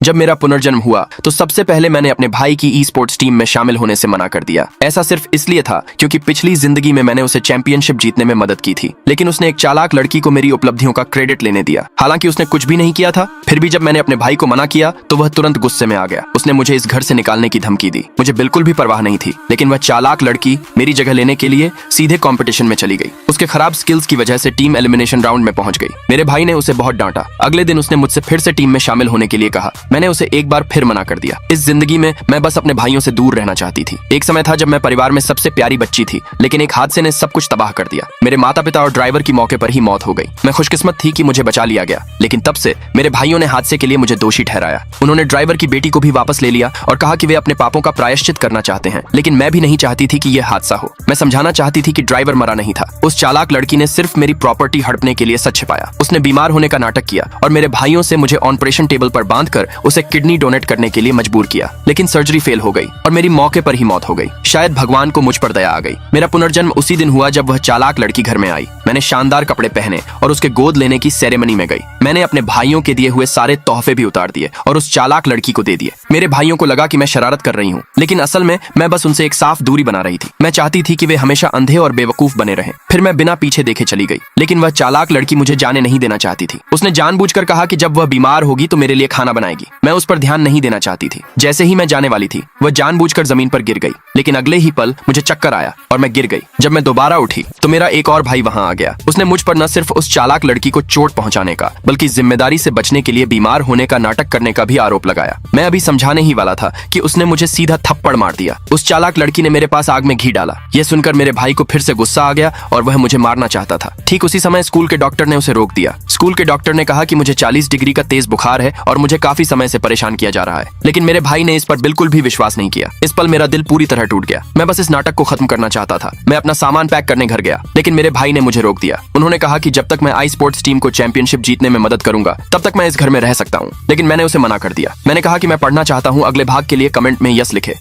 जब मेरा पुनर्जन्म हुआ तो सबसे पहले मैंने अपने भाई की ई स्पोर्ट्स टीम में शामिल होने से मना कर दिया। ऐसा सिर्फ इसलिए था क्योंकि पिछली जिंदगी में मैंने उसे चैंपियनशिप जीतने में मदद की थी, लेकिन उसने एक चालाक लड़की को मेरी उपलब्धियों का क्रेडिट लेने दिया। हालांकि उसने कुछ भी नहीं किया था, फिर भी जब मैंने अपने भाई को मना किया तो वह तुरंत गुस्से में आ गया। उसने मुझे इस घर से निकालने की धमकी दी। मुझे बिल्कुल भी परवाह नहीं थी, लेकिन वह चालाक लड़की मेरी जगह लेने के लिए सीधे कंपटीशन में चली गई। उसके खराब स्किल्स की वजह से टीम एलिमिनेशन राउंड में पहुंच गई। मेरे भाई ने उसे बहुत डांटा। अगले दिन उसने मुझसे फिर से टीम में शामिल होने के लिए कहा। मैंने उसे एक बार फिर मना कर दिया। इस जिंदगी में मैं बस अपने भाइयों से दूर रहना चाहती थी। एक समय था जब मैं परिवार में सबसे प्यारी बच्ची थी, लेकिन एक हादसे ने सब कुछ तबाह कर दिया। मेरे माता पिता और ड्राइवर की मौके पर ही मौत हो गई। मैं खुशकिस्मत थी कि मुझे बचा लिया गया, लेकिन तब से मेरे भाइयों ने हादसे के लिए मुझे दोषी ठहराया। उन्होंने ड्राइवर की बेटी को भी वापस ले लिया और कहा कि वे अपने पापों का प्रायश्चित करना चाहते हैं, लेकिन मैं भी नहीं चाहती थी कि यह हादसा हो। मैं समझाना चाहती थी कि ड्राइवर मरा नहीं था। उस चालाक लड़की ने सिर्फ मेरी प्रॉपर्टी हड़पने के लिए सच छिपाया। उसने बीमार होने का नाटक किया और मेरे भाइयों से मुझे ऑपरेशन टेबल पर बांधकर उसे किडनी डोनेट करने के लिए मजबूर किया, लेकिन सर्जरी फेल हो गई और मेरी मौके पर ही मौत हो गई। शायद भगवान को मुझ पर दया आ गई। मेरा पुनर्जन्म उसी दिन हुआ जब वह चालाक लड़की घर में आई। मैंने शानदार कपड़े पहने और उसके गोद लेने की सेरेमनी में गई। मैंने अपने भाइयों के दिए हुए सारे तोहफे भी उतार दिए और उस चालाक लड़की को दे दिए। मेरे भाइयों को लगा कि मैं शरारत कर रही हूँ, लेकिन असल में मैं बस उनसे एक साफ दूरी बना रही थी। मैं चाहती थी कि वे हमेशा अंधे और बेवकूफ बने रहें। फिर मैं बिना पीछे देखे चली गई, लेकिन वह चालाक लड़की मुझे जाने नहीं देना चाहती थी। उसने जानबूझकर कहा कि जब वह बीमार होगी तो मेरे लिए खाना बनाएगी। मैं उस पर ध्यान नहीं देना चाहती थी। जैसे ही मैं जाने वाली थी, वह जानबूझकर जमीन पर गिर गई, लेकिन अगले ही पल मुझे चक्कर आया और मैं गिर गई। जब मैं दोबारा उठी तो मेरा एक और भाई वहां आ गया। उसने मुझ पर न सिर्फ उस चालाक लड़की को चोट पहुंचाने का, बल्कि जिम्मेदारी से बचने के लिए बीमार होने का नाटक करने का भी आरोप लगाया। मैं अभी समझाने ही वाला था कि उसने मुझे सीधा थप्पड़ मार दिया। उस चालाक लड़की ने मेरे पास आग में घी डाला। यह सुनकर मेरे भाई को फिर से गुस्सा आ गया और वह मुझे मारना चाहता था। ठीक उसी समय स्कूल के डॉक्टर ने उसे रोक दिया। स्कूल के डॉक्टर ने कहा कि मुझे 40 डिग्री का तेज बुखार है और मुझे काफी समय से परेशान किया जा रहा है, लेकिन मेरे भाई ने इस पर बिल्कुल भी विश्वास नहीं किया। इस पल मेरा दिल पूरी तरह टूट गया। मैं बस इस नाटक को खत्म करना चाहता था। मैं अपना सामान पैक करने घर गया, लेकिन मेरे भाई ने मुझे रोक दिया। उन्होंने कहा कि जब तक मैं आई स्पोर्ट्स टीम को चैंपियनशिप जीतने में मदद करूंगा, तब तक मैं इस घर में रह सकता हूं, लेकिन मैंने उसे मना कर दिया। मैंने कहा कि मैं पढ़ना चाहता हूं। अगले भाग के लिए कमेंट में यस लिखे।